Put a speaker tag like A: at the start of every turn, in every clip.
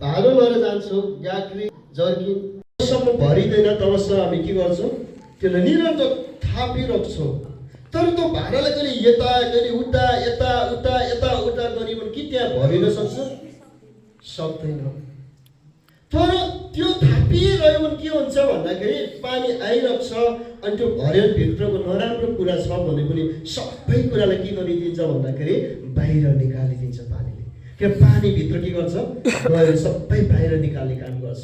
A: भालो लिएर जान्छौँ गाग्री जर्किन जबसम्म भरिँदैन तबसम्म हामी के गर्छौँ त्यसलाई निरन्तर थापिराख्छौँ। तर त्यो भाँडालाई कहिले यता कहिले उता यता उता यता उता गऱ्यो भने कि त्यहाँ भरिन सक्छ? सक्दैन। तर त्यो थापिरह्यो भने के हुन्छ भन्दाखेरि पानी आइरहेको छ अनि त्यो भर्यो भित्रको नराम्रो कुरा छ भने पनि सबै कुरालाई के गरिदिन्छ भन्दाखेरि बाहिर निकालिदिन्छ पानीले। किन पानीभित्र के गर्छ गएर सबै बाहिर निकाल्ने काम गर्छ।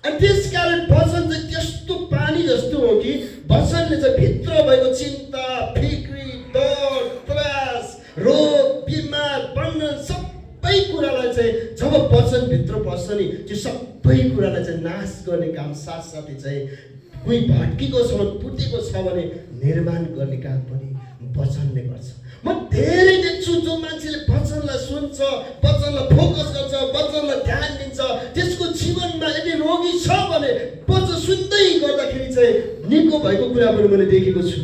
A: अनि त्यसकारण वचन चाहिँ त्यस्तो पानी जस्तो हो कि वचनले चाहिँ भित्र भएको चिन्ता फिक्री डर त्रास रोग बिमार बन्धन सबै कुरालाई चाहिँ जब वचनभित्र पस्छ नि त्यो सबै कुरालाई चाहिँ नाश गर्ने काम साथसाथै चाहिँ कोही भट्केको छ भने टुटेको छ भने निर्माण गर्ने काम पनि वचनले गर्छ। म धेरै देख्छु जो मान्छेले वचनलाई सुन्छ वचनलाई फोकस गर्छ वचनलाई ध्यान दिन्छ त्यसको जीवनमा यदि रोगी छ भने वचन सुन्दै गर्दाखेरि चाहिँ निको भएको कुरा पनि मैले देखेको छु।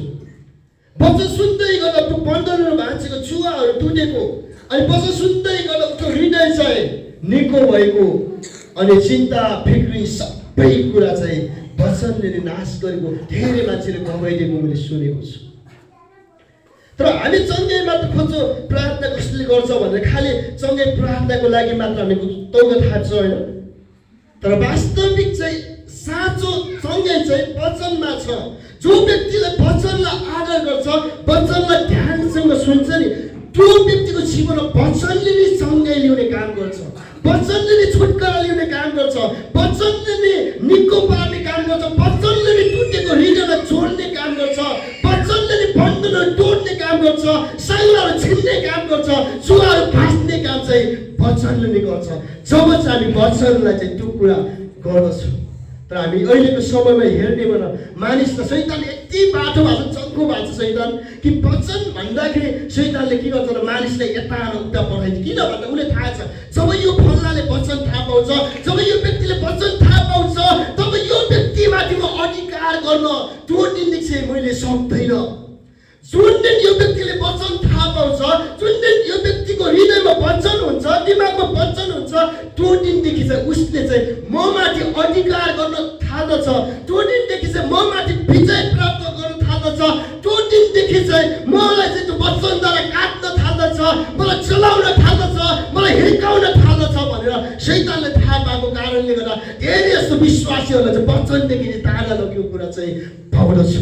A: वचन सुन्दै गर्दा त्यो बन्धनहरू भाँचेको चुवाहरू टुटेको अनि वचन सुन्दै गर्दा उसको हृदय चाहिँ निको भएको अनि चिन्ता फिक्री सबै कुरा चाहिँ वचनले नाश गरेको धेरै मान्छेले गवाइदिएको मैले सुनेको छु। तर हामी सँगै मात्र खोज्छौँ प्रार्थना कसले गर्छ भनेर खालि सँगै प्रार्थनाको लागि मात्र हामी तौका थाहा छ होइन। तर वास्तविक चाहिँ साँचो सँगै चाहिँ वचनमा छ। जो व्यक्तिले वचनलाई आदर गर्छ वचनलाई ध्यानसँग सुन्छ नि त्यो व्यक्तिको जीवनमा वचनले नै सँगै ल्याउने काम गर्छ। वचनले नै छुटकारा ल्याउने काम गर्छ। वचनले नै निको पार्ने काम गर्छ। वचनले नै टुटेको हृदयलाई जोड्ने काम गर्छ। वचनले नै बन्धनहरू तोड्ने काम गर्छ। साङ्लाहरू छिन्ने काम गर्छ। चुवाहरू भाँच्ने काम चाहिँ वचनले नै गर्छ। जब चाहिँ हामी वचनलाई चाहिँ त्यो कुरा गर्दछौँ। तर हामी अहिलेको समयमा हेर्ने भने मानिसलाई शैतानले यति बाटो भएको चङ्खो भएको छ शैतान कि वचन भन्दाखेरि शैतानले के गर्छ भने मानिसलाई यता र उता पठाइन्छ। किन भन्दा उसले थाहा छ जब यो फल्नाले वचन थाहा पाउँछ जब यो व्यक्तिले वचन थाहा पाउँछ तब यो व्यक्तिमाथि म अधिकार गर्न त्यो दिनदेखि चाहिँ मैले सक्दैन। जुन दिन यो व्यक्तिले वचन थाहा पाउँछ जुन दिन यो व्यक्तिको हृदयमा वचन हुन्छ दिमागमा वचन हुन्छ त्यो दिनदेखि चाहिँ उसले चाहिँ म माथि अधिकार गर्न थाल्दछ। त्यो दिनदेखि चाहिँ म माथि विजय प्राप्त गर्न थाल्दछ। त्यो दिनदेखि चाहिँ मलाई चाहिँ त्यो वचनद्वारा काट्न थाल्दछ मलाई चलाउन थाल्दछ मलाई हिर्काउन थाल्दछ भनेर शैतानले थाहा पाएको कारणले गर्दा धेरै जस्तो विश्वासीहरूलाई चाहिँ वचनदेखि टाढा लगेको कुरा चाहिँ पाउँदछ।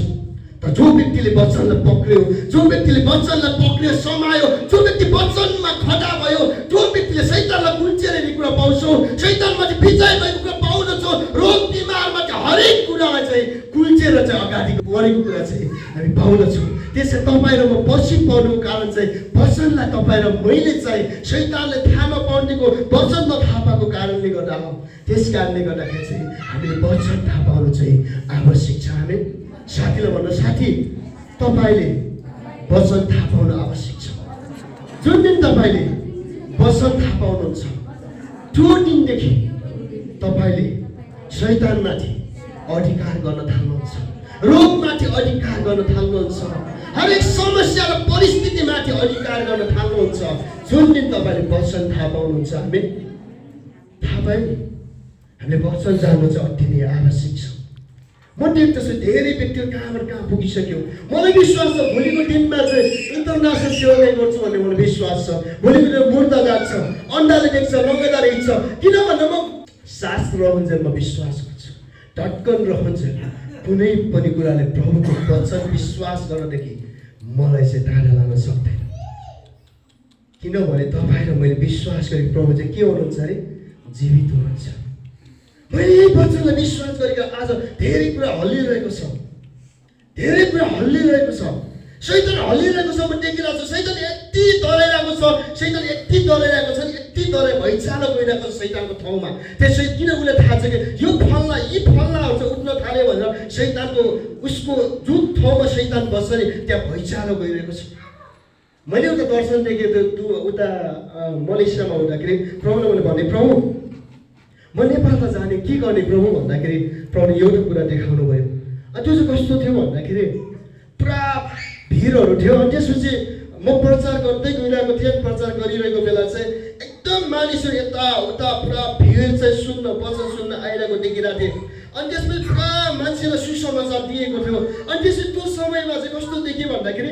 A: तर जो व्यक्तिले वचनलाई पक्रियो जो व्यक्तिले वचनलाई पक्रियो समायो जो व्यक्ति वचनमा खडा भयो त्यो व्यक्तिले शैतानलाई कुल्चेर हेर्ने कुरा पाउँछौँ। शैतानमाथि विजय भएको कुरा पाउँदछौँ। रोग बिमारमाथि हरेक कुरालाई चाहिँ कुल्चेर चाहिँ अगाडि बढेको कुरा चाहिँ हामी पाउँदछौँ। त्यसै तपाईँ र म पछि पर्नुको कारण चाहिँ वचनलाई तपाईँ र मैले चाहिँ शैतानले थाहा नपाउनेको वचनमा थाहा पाएको कारणले गर्दा हो। त्यस कारणले गर्दाखेरि चाहिँ हामीले वचन थाहा पाउनु चाहिँ आवश्यक छ। हामी साथीलाई भन्नु साथी तपाईँले वचन थाहा पाउनु आवश्यक छ। जुन दिन तपाईँले वचन थाहा पाउनुहुन्छ त्यो दिनदेखि तपाईँले शैतानमाथि अधिकार गर्न थाल्नुहुन्छ रोगमाथि अधिकार गर्न थाल्नुहुन्छ हरेक समस्या र परिस्थितिमाथि अधिकार गर्न थाल्नुहुन्छ। जुन दिन तपाईँले वचन थाहा पाउनुहुन्छ हामी थाहा पायो हामीले वचन जान्नु चाहिँ अति नै आवश्यक छ। म देख्दछु धेरै व्यक्तिहरू कहाँबाट कहाँ पुगिसक्यो। मलाई विश्वास छ भोलिको दिनमा चाहिँ इन्टरनेसनल सेवा गर्छु भन्ने मलाई विश्वास छ। भोलिको दिन मुर्दा जान्छ अन्डाले देख्छ नङ्गेदा रहेछ किन भन्दा म शास्त्र रहन्छ म विश्वास गर्छु। ढटकन रहन्छ कुनै पनि कुराले प्रभुको वचन विश्वास गर्नदेखि मलाई चाहिँ टाढा लान सक्दैन। किनभने तपाईँ र मैले विश्वास गरेको प्रभु चाहिँ के हुनुहुन्छ अरे जीवित हुनुहुन्छ। मैले यही वचनलाई विश्वास गरेको आज धेरै कुरा हल्लिरहेको छ। धेरै कुरा हल्लिरहेको छ। शैतान हल्लिरहेको छ म देखिरहेको छु। शैतान यति डराइरहेको छ। शैतान यति डराइरहेको छ यति डराइ भइचालो गइरहेको छ शैतानको ठाउँमा। त्यसै किन उसले थाहा छ कि यो फल्ला यी फल्लाहरू चाहिँ उठ्न थाल्यो भनेर शैतानको उसको जुन ठाउँमा शैतान बस्छ नि त्यहाँ भइचालो गइरहेको छ। मैले एउटा दर्शन देखेँ त्यो उता मलेसियामा हुँदाखेरि प्रभुले मैले भने प्रभु म नेपालमा जाने के गर्ने प्रभु भन्दाखेरि प्रभुले एउटा कुरा देखाउनु भयो। अनि त्यो चाहिँ कस्तो थियो भन्दाखेरि पुरा भिडहरू थियो। अनि त्यसपछि म प्रचार गर्दै गइरहेको थिएँ। प्रचार गरिरहेको बेला चाहिँ एकदम एकदम मानिसहरू यताउता पुरा भिड चाहिँ सुन्न वचन सुन्न आइरहेको देखिरहेको थिएँ। अनि त्यसपछि पुरा मान्छेलाई सुसमाचार दिएको थियो। अनि त्यसपछि त्यो समयमा चाहिँ कस्तो देखेँ भन्दाखेरि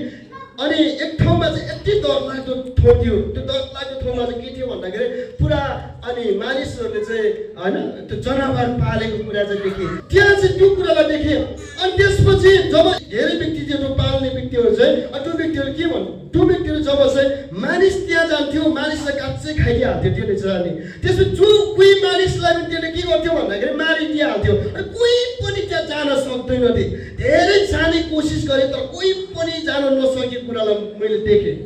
A: अनि एक ठाउँमा चाहिँ यति डरलाग्दो ठाउँ थियो। त्यो डरलाग्दो ठाउँमा चाहिँ के थियो भन्दाखेरि पुरा अनि मानिसहरूले चाहिँ होइन त्यो जनावर पालेको कुरा चाहिँ देखेँ। त्यहाँ चाहिँ त्यो कुरालाई देखेँ। अनि त्यसपछि जब धेरै व्यक्ति थियो त्यो पाल्ने व्यक्तिहरू चाहिँ त्यो व्यक्तिहरू के भन्नु त्यो व्यक्तिहरू जब चाहिँ मानिस त्यहाँ जान्थ्यो मानिसलाई काँच्चै खाइदिइहाल्थ्यो त्यसले चाहिँ। अनि त्यसपछि जो कोही मानिसलाई पनि त्यसले के गर्थ्यो भन्दाखेरि मारिदिइहाल्थ्यो। अनि कोही पनि त्यहाँ जान सक्दैन थिए। धेरै जाने कोसिस गरेँ तर कोही पनि जान नसकेको कुरालाई मैले देखेँ।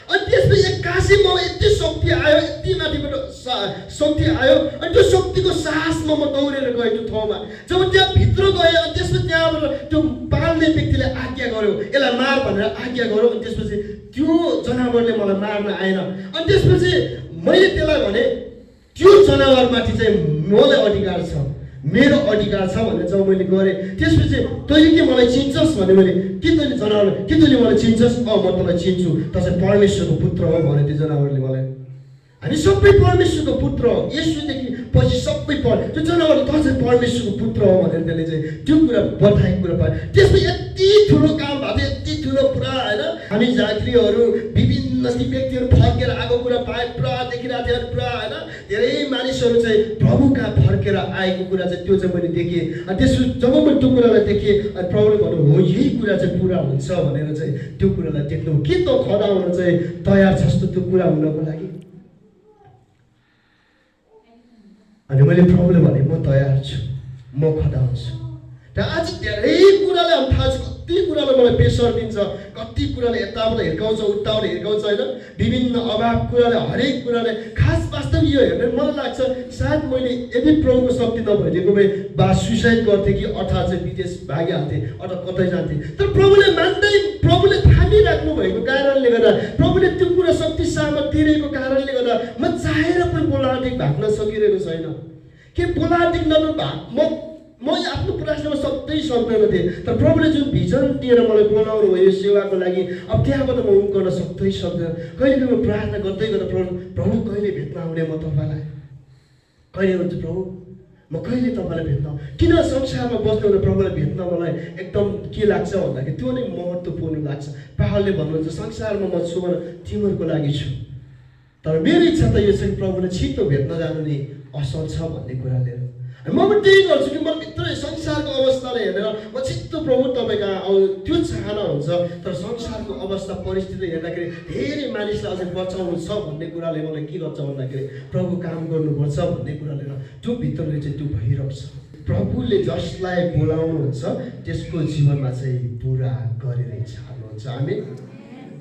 A: अनि त्यसपछि एक्कासी म यति शक्ति आयो यति माथिबाट शक्ति आयो। अनि त्यो शक्तिको साहसमा म दौडेर गएँ त्यो ठाउँमा। जब त्यहाँ भित्र गएँ अनि त्यसपछि त्यहाँबाट त्यो पाल्ने व्यक्तिले आज्ञा गर्यो यसलाई मार भनेर आज्ञा गर्यो। अनि त्यसपछि त्यो जनावरले मलाई मार्न आएन। अनि त्यसपछि मैले त्यसलाई भने त्यो जनावरमाथि चाहिँ मलाई अधिकार छ मेरो अधिकार छ भनेर जब मैले गरेँ त्यसपछि तैँले के मलाई चिन्छस् भने मैले के तैँले जनावर के तैँले मलाई चिन्छस् म तँलाई चिन्छु त चाहिँ परमेश्वरको पुत्र हो भने त्यो जनावरले मलाई। हामी सबै परमेश्वरको पुत्र हो। यसोदेखि पछि सबै त्यो जनावर त चाहिँ परमेश्वरको पुत्र हो भनेर त्यसले चाहिँ त्यो कुरा बताएको कुरा पायो। त्यसमा यति ठुलो काम भएको थियो यति ठुलो पुरा होइन हामी झाँक्रीहरू विभिन्न ती व्यक्तिहरू फर्केर आएको कुरा पाए पुरा देखिरहेको थियो। पुरा होइन धेरै मानिसहरू चाहिँ प्रभु कहाँ फर्केर आएको कुरा चाहिँ त्यो चाहिँ मैले देखेँ। अनि त्यसपछि जब मैले त्यो कुरालाई देखेँ अनि प्रभुले भन्नु हो यही कुरा चाहिँ पुरा हुन्छ भनेर चाहिँ त्यो कुरालाई देख्नु के त खडा हुन चाहिँ तयार छस् त त्यो कुरा हुनको लागि। अनि मैले प्रभुले भने म तयार छु म खडा हुन्छु। र आज धेरै कुराले हामी थाहा छ कति कुराले मलाई प्रेसर दिन्छ कति कुराले यताबाट हिर्काउँछ उताबाट हिर्काउँछ होइन विभिन्न अभाव कुराले हरेक कुराले खास वास्तव यो हेर्ने मलाई लाग्छ सायद मैले यदि प्रभुको शक्ति नभइदिएको भए बा सुसाइड गर्थेँ कि अर्थात् चाहिँ विदेश भागिहाल्थेँ अथवा कतै जान्थेँ। तर प्रभुले मान्दै प्रभुले थामिराख्नु भएको कारणले गर्दा प्रभुले त्यो कुरा शक्ति सामर्थ दिएको कारणले गर्दा म चाहेर पनि बोलाटिक भाग्न सकिरहेको छैन। के बोलाटिक नभए म आफ्नो प्रयासमा सक्दै सक्दैन थिएँ। तर प्रभुले जुन भिजन दिएर मलाई बोलाउनु भयो सेवाको लागि अब त्यहाँबाट म गर्न सक्दै सक्दैन। कहिले म प्रार्थना गर्दै गर्दा प्रभु कहिले भेट्न आउने म तपाईँलाई कहिले हुन्छ प्रभु म कहिले तपाईँलाई भेट्न किन संसारमा बस्नु भने प्रभुलाई भेट्न मलाई एकदम के लाग्छ भन्दाखेरि त्यो नै महत्त्वपूर्ण लाग्छ। पावलले भन्नुहुन्छ संसारमा म छु भने तिमीहरूको लागि छु तर मेरो इच्छा त यो छ कि प्रभुले छिटो भेट्न जानु नै असल छ भन्ने कुरा लिएर म पनि त्यही गर्छु कि म भित्र संसारको अवस्थालाई हेरेर म छिट्टो प्रभु तपाईँका त्यो चाहना हुन्छ। तर संसारको अवस्था परिस्थिति हेर्दाखेरि धेरै मानिसलाई अझै बचाउनु छ भन्ने कुराले मलाई के गर्छ भन्दाखेरि प्रभु काम गर्नुपर्छ भन्ने कुरा लिएर त्यो भित्रले चाहिँ त्यो भइरहेको छ। प्रभुले जसलाई बोलाउनुहुन्छ त्यसको जीवनमा चाहिँ पुरा गरेरै छाड्नुहुन्छ हामी।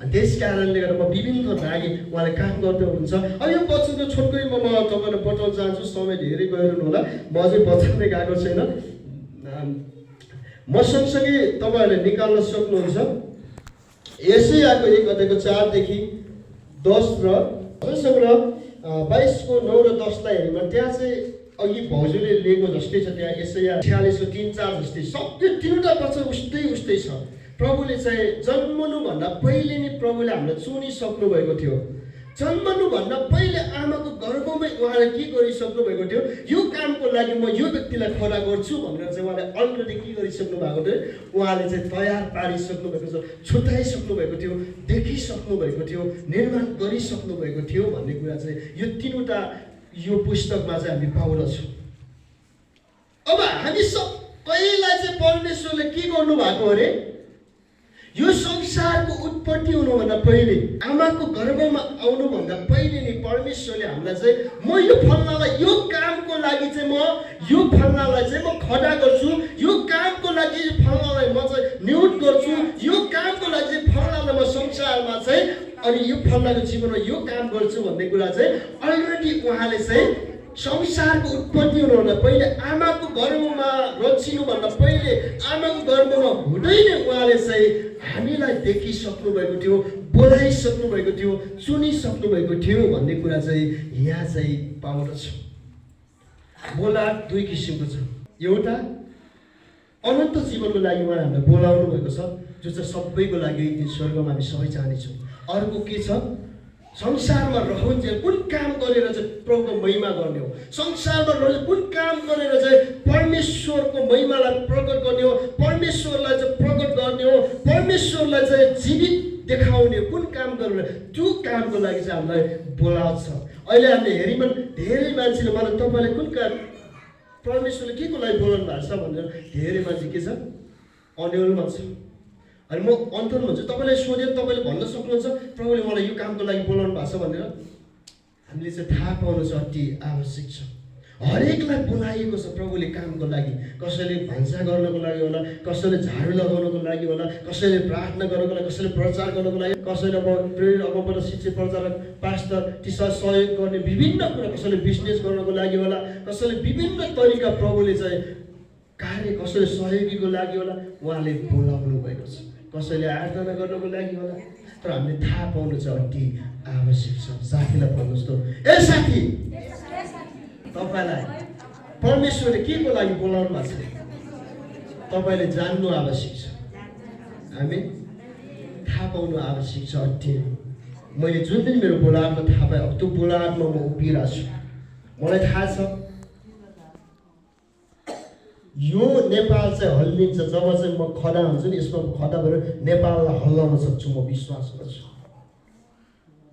A: त्यस कारणले गर्दा म विभिन्न लागि उहाँले काम गर्दै हुनुहुन्छ। अब यो वचनको छोटकैमा म तपाईँलाई बताउन चाहन्छु समय धेरै गइरहनु होला म अझै बचाउँदै गएको छैन। म सँगसँगै तपाईँहरूले निकाल्न सक्नुहुन्छ यशायाको 1:4 देखि 10 र 22:9 र 10लाई हेर्नु त्यहाँ चाहिँ अघि भाउजूले लिएको जस्तै छ। त्यहाँ यशाया 46:3-4 जस्तै सबै तिनवटा वचन उस्तै छ। प्रभुले चाहिँ जन्मनुभन्दा पहिले नै प्रभुले हामीलाई चुनिसक्नु भएको थियो। जन्मनुभन्दा पहिले आमाको गर्भमै उहाँले के गरिसक्नु भएको थियो यो कामको लागि म यो व्यक्तिलाई खडा गर्छु भनेर चाहिँ उहाँले अलरेडी के गरिसक्नु भएको थियो उहाँले चाहिँ तयार पारिसक्नु भएको छ छुट्याइसक्नु भएको थियो देखिसक्नु भएको थियो निर्माण गरिसक्नु भएको थियो भन्ने कुरा चाहिँ यो तीनवटा यो पुस्तकमा चाहिँ हामी पाउँदछौँ। अब हामी सबैलाई चाहिँ परमेश्वरले के गर्नु भएको अरे यो संसारको उत्पत्ति हुनुभन्दा पहिले आमाको गर्भमा आउनुभन्दा पहिले नि परमेश्वरले हामीलाई चाहिँ म यो फल्नालाई यो कामको लागि चाहिँ म यो फल्नालाई चाहिँ म खडा गर्छु यो कामको लागि फल्नालाई म चाहिँ नियुक्त गर्छु यो कामको लागि चाहिँ फल्नालाई म संसारमा चाहिँ अनि यो फल्नाको जीवनमा यो काम गर्छु भन्ने कुरा चाहिँ अलरेडी उहाँले चाहिँ संसारको उत्पत्ति हुनुभन्दा पहिले आमाको गर्भमा रचिनुभन्दा पहिले आमाको गर्भमा हुँदै नै उहाँले चाहिँ हामीलाई देखिसक्नु भएको थियो बोलाइसक्नु भएको थियो चुनिसक्नु भएको थियो भन्ने कुरा चाहिँ यहाँ चाहिँ पाउँदछौँ। बोला दुई किसिमको छ। एउटा अनन्त जीवनको लागि उहाँले हामीलाई बोलाउनु भएको छ जो चाहिँ सबैको लागि एक दिन स्वर्गमा हामी सबै जानेछौँ। अर्को के छ संसारमा रहन्जेल कुन काम गरेर चाहिँ प्रभुको महिमा गर्ने हो, संसारमा रहन्जेल कुन काम गरेर चाहिँ परमेश्वरको महिमालाई प्रकट गर्ने हो, परमेश्वरलाई चाहिँ प्रकट गर्ने हो, परमेश्वरलाई चाहिँ जीवित देखाउने कुन काम गरेर, त्यो कामको लागि चाहिँ हामीलाई बोलाएको छ। अहिले हामीले हेरिमा धेरै मान्छेले मलाई तपाईँले कुन काम परमेश्वरले के को लागि बोलाउनु भएको छ भनेर धेरै मान्छे के छ अन्यलमा छ। अनि म अन्तरमा भन्छु, तपाईँलाई सोधेर तपाईँले भन्न सक्नुहुन्छ प्रभुले मलाई यो कामको लागि बोलाउनु भएको छ भनेर। हामीले चाहिँ थाहा पाउनु चाहिँ अति आवश्यक छ। हरेकलाई बोलाइएको छ प्रभुले कामको लागि। कसैले भान्सा गर्नको लागि होला, कसैले झाडु लगाउनको लागि होला, कसैले प्रार्थना गर्नको लागि, कसैले प्रचार गर्नको लागि, कसैले अब प्रेरित अगमबाट शिक्षक प्रचारक पास्टर टिचर सहयोग गर्ने विभिन्न कुरा, कसैले बिजनेस गर्नको लागि होला, कसैले विभिन्न तरिका प्रभुले चाहिँ कार्य, कसैले सहयोगीको लागि होला उहाँले बोलाउनु भएको छ, कसैले आराधना गर्नको लागि होला। तर हामीले थाहा पाउनु चाहिँ अति आवश्यक छ। साथीलाई भन्नुहोस् त, ए साथी तपाईँलाई परमेश्वरले के को लागि बोलाउनु भएको छ तपाईँले जान्नु आवश्यक छ। हामी थाहा पाउनु आवश्यक छ अति। मैले जुन दिन मेरो बोलावटमा थाहा पाएँ, अब त्यो बोलावटमा म उभिरहेको छु। मलाई थाहा छ यो नेपाल चाहिँ हल्लिन्छ जब चाहिँ म खडा हुन्छु नि, यसमा खडा भएर नेपाललाई हल्लाउन सक्छु, म विश्वास गर्छु।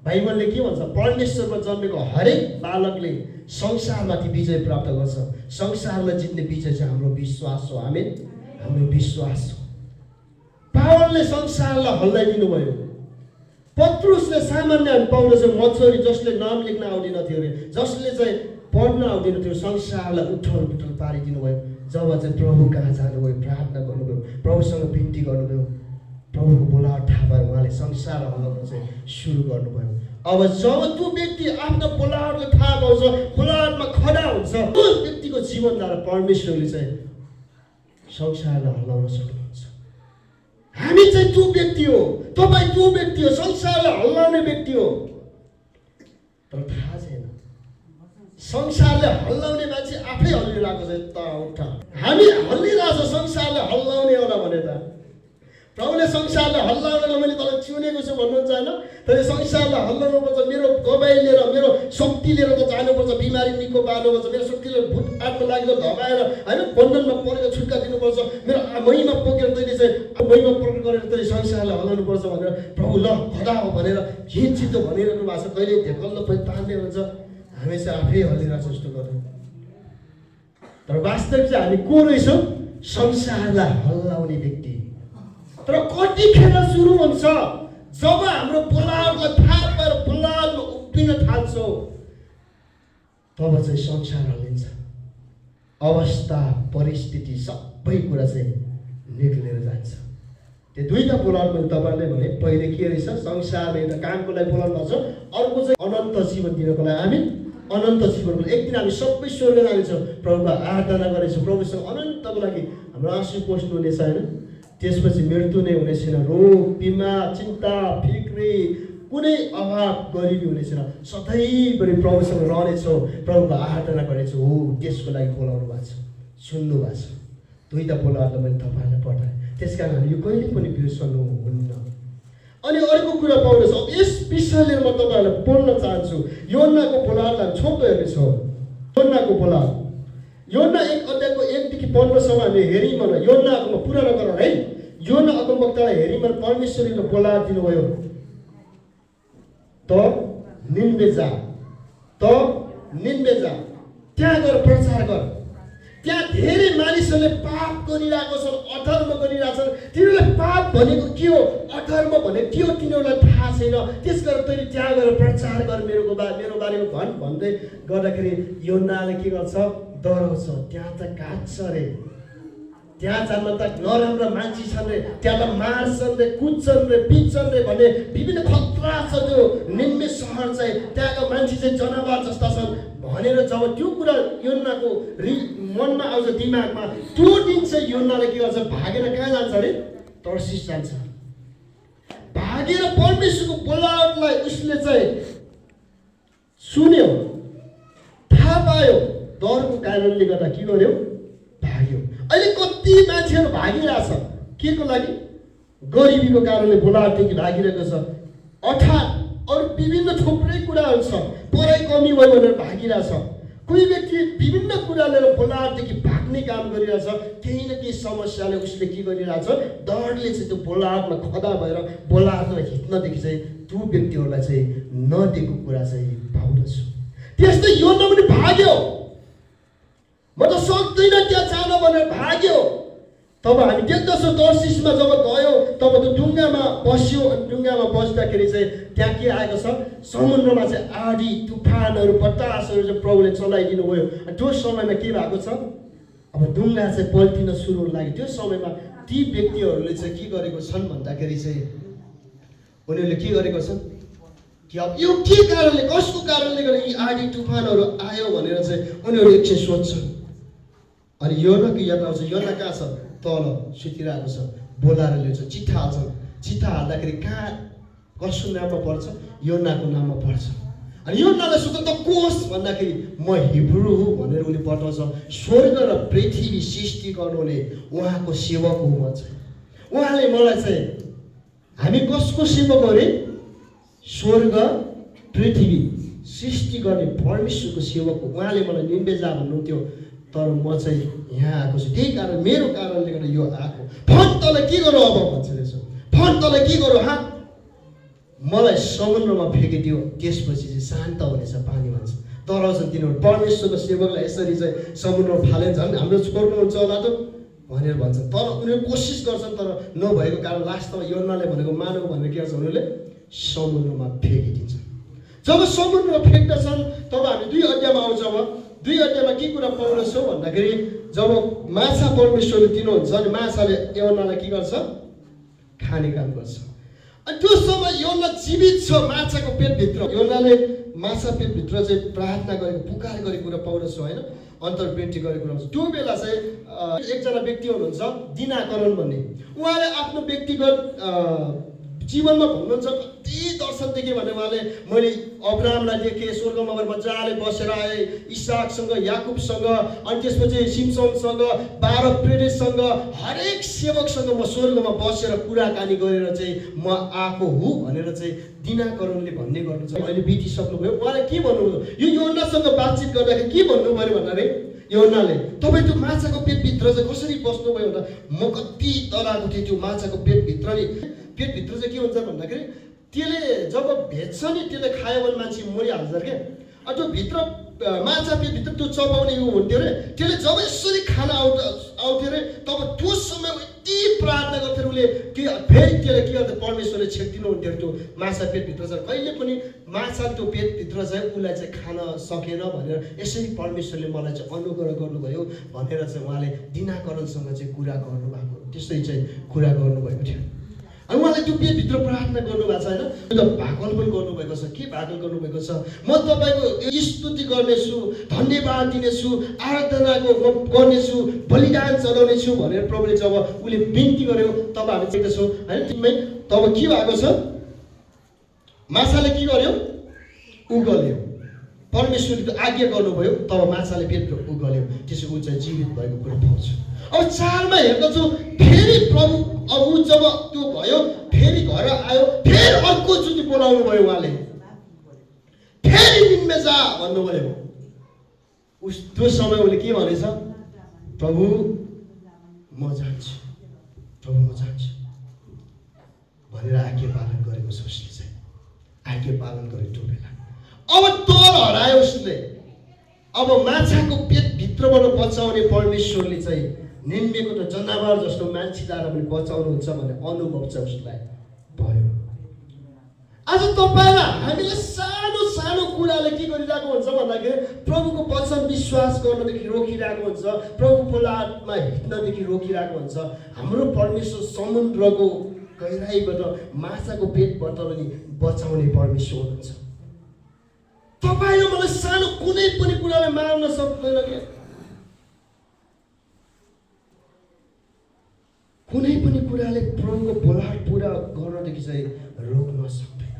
A: बाइबलले के भन्छ, परमेश्वरमा जन्मेको हरेक बालकले संसारमाथि विजय प्राप्त गर्छ। संसारलाई जित्ने विजय चाहिँ हाम्रो विश्वास हो। आमेन, हाम्रो विश्वास हो। पावलले संसारलाई हल्लाइदिनु भयो। पत्रुसले सामान्य पाउलले मच्छरी जसले नाम लेख्न आउँदैन थियो अरे, जसले चाहिँ पढ्न आउँदैन थियो, संसारलाई उठल पुठल पारिदिनु भयो। जब चाहिँ प्रभु कहाँ जानुभयो, प्रार्थना गर्नुभयो, प्रभुसँग बिन्ती गर्नुभयो, प्रभुको बोलावट थाहा पाएर उहाँले संसार हल्लाउन चाहिँ सुरु गर्नुभयो। अब जब त्यो व्यक्ति आफ्नो बोलावटले थाहा पाउँछ, बोलावटमा खडा हुन्छ, त्यो व्यक्तिको जीवनद्वारा परमेश्वरले चाहिँ संसारलाई हल्लाउन सक्नुहुन्छ। हामी चाहिँ त्यो व्यक्ति हो, तपाईँ त्यो व्यक्ति हो, संसारलाई हल्लाउने व्यक्ति हो। तर थाहा छैन, संसारले हल्लाउने मान्छे आफै हल्लिरहेको छ। यता उठा हामी हल्लिरहेको छ संसारले हल्लाउने होला भने त प्रभुले संसारलाई हल्लाउनलाई मैले तँलाई चुनेको छु भन्नुहुन्छ होइन। तर संसारलाई हल्लाउनुपर्छ, मेरो गवाई लिएर, मेरो शक्ति लिएर त जानुपर्छ, बिमारी निको पार्नुपर्छ, मेरो शक्तिले भूत आत्मा लागेर धमाएर होइन बन्धनमा परेर छुट्टा दिनुपर्छ, मेरो महिमा पोकेर तैँले चाहिँ महिमा प्रकट गरेर तैँले संसारलाई हल्लाउनुपर्छ भनेर प्रभु ल खडा हो भनेर हिँड्छितो भनिरहनु भएको छ। कहिले ढेकल्ल पनि तान्ने हुन्छ, हामी चाहिँ आफै हल्लिरहेको जस्तो गर्छौँ। तर वास्तविक चाहिँ हामी को रहेछौँ? संसारलाई हल्लाउने व्यक्ति। तर कतिखेर सुरु हुन्छ जब हाम्रो बोलावटलाई थाहा पाएर बोलावटमा उभिन थाल्छौँ, तब चाहिँ संसार हल्लिन्छ। अवस्था, परिस्थिति सबै कुरा चाहिँ निक्लेर जान्छ। त्यो दुईटा बोलावट मैले तपाईँले भने, पहिले के रहेछ, संसारले एउटा कामको लागि बोलाउनु भएको छ, अर्को चाहिँ अनन्त जीवन दिनको लागि। हामी अनन्त जीवनको लागि एक दिन हामी सबै स्वर्ग जानेछौँ, प्रभुको आराधना गरेछौँ, प्रभुसँग अनन्तको लागि हाम्रो आँसु पोस्नु हुनेछ होइन। त्यसपछि मृत्यु नै हुने छैन, रोग बिमार चिन्ता फिक्री कुनै अभाव गरिबी हुने छैन, सधैँभरि प्रभुसँग रहनेछौँ, प्रभुको आराधना गर्नेछौँ। हो त्यसको लागि बोलाउनु भएको छ, सुन्नु भएको छ। दुईवटा बोलावटलाई मैले तपाईँहरूलाई पठाएँ, त्यस कारण हामी यो कहिले पनि बिर्सनु हुन्न। अनि अर्को कुरा पाउनुहोस्, अब यस विषयले म तपाईँहरूलाई बोल्न चाहन्छु। योनाको बोलावटलाई छोटो हेर्नेछौँ। योनाको बोलावट, योना 1 अध्यायको 1 देखि 15सम्म हामी हेरिमन योनाको पुरा नगरौँ है। योना अगमवक्तालाई हेरिमन परमेश्वरले बोलावट दिनुभयो, त निन्वे जा, त्यहाँ गएर प्रचार गर। त्यहाँ धेरै मानिसहरूले पाप गरिरहेको छन्, अधर्म गरिरहेको छन्। तिनीहरूलाई पाप भनेको के हो, अधर्म भनेको के हो तिनीहरूलाई थाहा छैन। त्यस कारण तैँले त्यहाँ गएर प्रचार गर, मेरो बारेमा भन् भन्दै गर्दाखेरि योनाले के गर्छ, डराउँछ। त्यहाँ त काट्छ रे, त्यहाँ जानमा त नराम्रा मान्छे छन् रे, त्यहाँ त मार्छन् रे, कुद्छन् रे, पिट्छन् रे भन्ने विभिन्न खतरा छ। त्यो निन्वे सहर चाहिँ त्यहाँका मान्छे चाहिँ जनावर जस्ता छन् भनेर जब त्यो कुरा योनाको मनमा आउँछ, दिमागमा, त्यो दिन चाहिँ योनाले के गर्छ, भागेर कहाँ जान्छ अरे, तर्सिस जान्छ। भागेर परमेश्वरको बोलावटलाई उसले चाहिँ सुन्यो, थाहा पायो, डरको कारणले गर्दा के गर्यो, भाग्यो। अहिले कति मान्छेहरू भागिरहेछ, के को लागि, गरिबीको कारणले बोलावटदेखि भागिरहेको छ। अर्थात् अरू विभिन्न थुप्रै कुराहरू छ, पढाइ कमी भयो भनेर भागिरहेछ। कोही व्यक्ति विभिन्न कुरा लिएर बोलाहाटदेखि भाग्ने काम गरिरहेछ। केही न केही समस्याले उसले के गरिरहेछ, डरले चाहिँ त्यो बोलाहाटमा खदा भएर बोलाहाटमा हिँड्नदेखि चाहिँ त्यो व्यक्तिहरूलाई चाहिँ नदिएको कुरा चाहिँ पाउँदछु। त्यस्तै योना पनि भाग्यो, म त सक्दैन त्यहाँ जान भनेर भाग्यो। तब हामी देख्दछौँ तर्सिसमा जब गयो तब त्यो डुङ्गामा बस्यो। अनि डुङ्गामा बस्दाखेरि चाहिँ त्यहाँ के आएको छ, समुद्रमा चाहिँ आँधी तुफानहरू बतासहरू चाहिँ प्रभुले चलाइदिनु भयो। अनि त्यो समयमा के भएको छ, अब डुङ्गा चाहिँ पल्टिन सुरु हुन लाग्यो। त्यो समयमा ती व्यक्तिहरूले चाहिँ के गरेको छन् भन्दाखेरि चाहिँ उनीहरूले के गरेको छन् कि अब यो के कारणले, कसको कारणले गर्दा यी आँधी तुफानहरू आयो भनेर चाहिँ उनीहरू एकछिन सोध्छन्। अनि योनाको याद आउँछ, योना कहाँ छ, तल सुतिरहेको छ। बोलाएर ल्याउँछ, चिठा हाल्छन्। चिठा हाल्दाखेरि कहाँ कसको नाममा पर्छ, योनाको नाममा पर्छ। अनि योनालाई सोध्छ त को होस् भन्दाखेरि म हिब्रू हुँ भनेर उसले बताउँछ। स्वर्ग र पृथ्वी सृष्टि गर्नुहुने उहाँको सेवक हो म चाहिँ। उहाँले मलाई चाहिँ, हामी कसको सेवक हो अरे, स्वर्ग पृथ्वी सृष्टि गर्ने परमेश्वरको सेवक हो। उहाँले मलाई निम्बे जा भन्नुहुन्थ्यो, तर म चाहिँ यहाँ आएको छु। त्यही कारण मेरो कारणले गर्दा यो आएको। फन तँलाई के गरौँ अब भन्छ रहेछ, फन तँलाई के गरौँ, हाँ मलाई समुद्रमा फ्याँकिदियो, त्यसपछि चाहिँ शान्त हुनेछ पानी भन्छ। डराउँछन् तिनीहरू, परमेश्वरको सेवकलाई यसरी चाहिँ समुद्रमा फाल्यो झन् हाम्रो छोड्नुहुन्छ होला त भनेर भन्छन्। तर उनीहरू कोसिस गर्छन्, तर नभएको कारण लास्टमा योनाले भनेको मानौ भनेर के गर्छ, उनीहरूले समुद्रमा फ्याँकिदिन्छ। जब समुद्रमा फ्याँक्दछन् तब हामी 2 अध्यायमा आउँछौँ। 2 अध्यायमा के कुरा पाउँदछौँ भन्दाखेरि जब माछा परमेश्वरले दिनुहुन्छ अनि माछाले योनालाई के गर्छ, खाने काम गर्छ। अनि त्यो समय योना जीवित छ माछाको पेटभित्र। योनाले माछा पेटभित्र चाहिँ प्रार्थना गरेको, पुकार गरेको कुरा पाउँदछौँ होइन, अन्तर्विन्ती गरेको कुरा। त्यो बेला चाहिँ एकजना व्यक्ति हुनुहुन्छ दिनाकरण भन्ने। उहाँले आफ्नो व्यक्तिगत जीवनमा भन्नुहुन्छ, कति दर्शन देखेँ भने उहाँले मैले अब्राहमलाई देखेँ, स्वर्गमा गएर मजाले बसेर आएँ, इसाकसँग, याकुबसँग, अनि त्यसपछि सिमसोनसँग, 12 प्रेरितसँग, हरेक सेवकसँग म स्वर्गमा बसेर कुराकानी गरेर चाहिँ म आएको हुँ भनेर चाहिँ दिनाकरणले भन्ने गर्नुहुन्छ। अहिले बितिसक्नुभयो। उहाँले के भन्नुभयो, यो योनासँग बातचित गर्दाखेरि के भन्नुभयो भन्नाले, योनाले तपाईँ त्यो माछाको पेटभित्र चाहिँ कसरी बस्नुभयो भन्दा म कति डराएको थिएँ। त्यो माछाको पेटभित्र नि, पेटभित्र चाहिँ के हुन्छ भन्दाखेरि त्यसले जब भेट्छ नि त्यसले खायो भने मान्छे मरिहाल्छ क्या। अनि त्यो भित्र माछा पेटभित्र त्यो चबाउने ऊ हुन्थ्यो अरे। त्यसले जब यसरी खाना आउँथ्यो अरे तब त्यो समय यति प्रार्थना गर्थ्यो उसले कि फेरि त्यसले के गर्थ्यो, परमेश्वरले छेकिदिनु हुन्थ्यो त्यो माछा पेटभित्र चाहिँ। कहिले पनि माछा त्यो पेटभित्र चाहिँ उसलाई चाहिँ खान सकेन भनेर यसरी परमेश्वरले मलाई चाहिँ अनुग्रह गर्नुभयो भनेर चाहिँ उहाँले दिनाकरणसँग चाहिँ कुरा गर्नुभएको, त्यसै चाहिँ कुरा गर्नुभएको थियो। अनि उहाँले त्यो पेटभित्र प्रार्थना गर्नुभएको छ होइन। त्यो भाकल पनि गर्नुभएको छ। के भाकल गर्नुभएको छ, म तपाईँको स्तुति गर्नेछु, धन्यवाद दिनेछु, आराधनाको म गर्नेछु, बलिदान चढाउनेछु भनेर प्रभुले जब उसले बिन्ती गर्यो तब हामी देख्दछौँ होइन। तिमीमै तब के भएको छ, माछाले के गर्यो, उगल्यो। परमेश्वरले आज्ञा गर्नुभयो तब माछाले पेटभित्र उगल्यो, त्यसो ऊ चाहिँ जीवित भएको कुरा पाउँछ। अब 4मा हेर्दछु फेरि प्रभु अब ऊ जब त्यो भयो फेरि घर आयो, फेरि अर्कोचोटि बोलाउनु भयो उहाँले, फेरि निम्मे जा भन्नुभयो। उस त्यो समय उसले के भनेछ, प्रभु म जान्छु, प्रभु म जान्छु भनेर आज्ञा पालन गरेको छ उसले चाहिँ। आज्ञा पालन गर्यो त्यो बेला। अब तल हरायो उसले। अब माछाको पेटभित्रबाट बचाउने परमेश्वरले चाहिँ निम्बेको त जनावर जस्तो मान्छेद्वारा पनि बचाउनुहुन्छ भन्ने अनुभव चाहिँ उसलाई भयो। आज तपाईँलाई हामीले सानो सानो कुराले के गरिरहेको हुन्छ भन्दाखेरि प्रभुको वचन विश्वास गर्नदेखि रोकिरहेको हुन्छ, प्रभु बोलामा हिँड्नदेखि रोकिरहेको हुन्छ। हाम्रो परमेश्वर समुद्रको गहिराईबाट माछाको पेटबाट पनि बचाउने परमेश्वर हुनुहुन्छ। तपाईँले मलाई सानो कुनै पनि कुराले मार्न सक्दैन क्या। कुनै पनि कुराले प्रभुको बोलाहट पुरा गर्नदेखि चाहिँ रोक्न सक्दैन।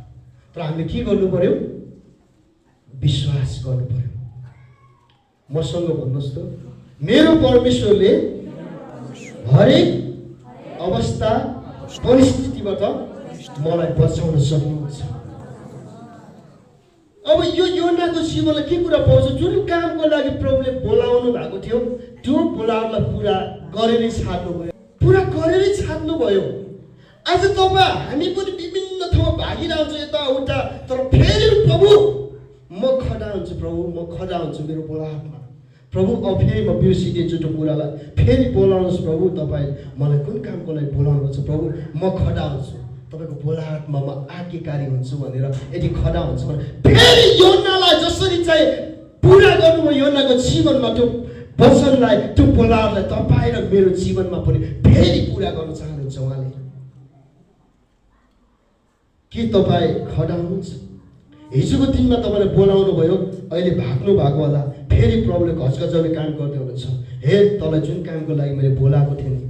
A: तर हामीले के गर्नु पर्यो, विश्वास गर्नु पर्यो। मसँग भन्नुहोस् त, मेरो परमेश्वरले हरेक अवस्था परिस्थितिबाट मलाई बचाउन सक्नुहुन्छ। अब यो योनाको जीवनले के कुरा पाउँछ? जुन कामको लागि प्रभुले बोलाउनु भएको थियो त्यो बोलाउनलाई पुरा गरेरै छाड्नुभयो, पुरा गरेरै छाड्नुभयो। आज तपाईँ हामी पनि विभिन्न ठाउँमा भागिरहन्छ यताउता, तर फेरि प्रभु म खडा हुन्छु, प्रभु म खडा हुन्छु मेरो बोलाहटमा। प्रभु अब फेरि म बिर्सिदिन्छु त्यो कुरालाई, फेरि बोलाउनुहोस् प्रभु, तपाईँ मलाई कुन कामको लागि बोलाउनुहुन्छ प्रभु, म खडा हुन्छु तपाईँको बोलाहटमा, म आज्ञाकारी हुन्छु भनेर यदि खडा हुन्छ भने फेरि योनालाई जसरी चाहिँ पुरा गर्नुभयो योनाको जीवनमा त्यो वचनलाई, त्यो बोलाहटलाई तपाईँ र मेरो जीवनमा पनि फेरि पुरा गर्न चाहनुहुन्छ उहाँले। के तपाईँ खडा हुनुहुन्छ? हिजोको दिनमा तपाईँले बोलाउनु भयो, अहिले भाग्नु भएको होला, फेरि प्रभुले घचघचाउने काम गर्दै हुनुहुन्छ। हे तँलाई जुन कामको लागि मैले बोलाएको थिएँ नि,